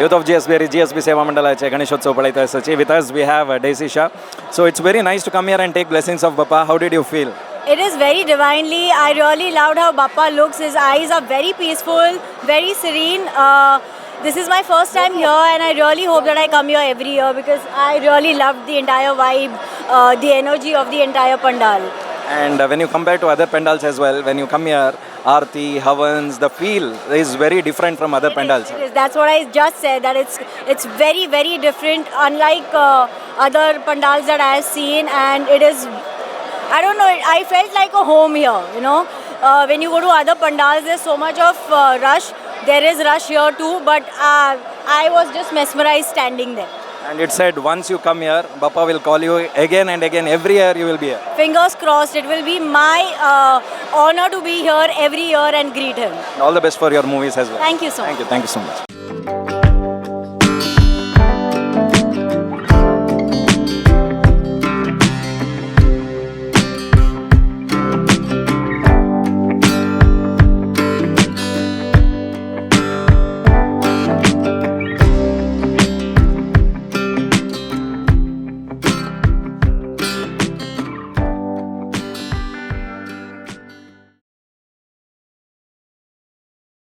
Youth of G.S.B Seva Mandal Ganeshotsav Padaitha Sachi. With us we have Daisy Shah. So it's very nice to come here and take blessings of Bappa. How did you feel? It is very divinely. I really loved how Bappa looks. His eyes are very peaceful, very serene. This is my first time here and I really hope that I come here every year because I really loved the entire vibe, the energy of the entire pandal. And when you compare to other pandals as well, when you come here, Aarti, Havans, the feel is very different from other pandals. It is. That's what I just said, that it's very, very different, unlike other pandals that I have seen, and it is, I don't know, I felt like a home here, you know. When you go to other pandals, there's so much of rush. There is rush here too, but I was just mesmerized standing there. And it said once you come here, Bappa will call you again and again. Every year you will be here. Fingers crossed. It will be my honor to be here every year and greet him. All the best for your movies as well. Thank you so much. Thank you so much.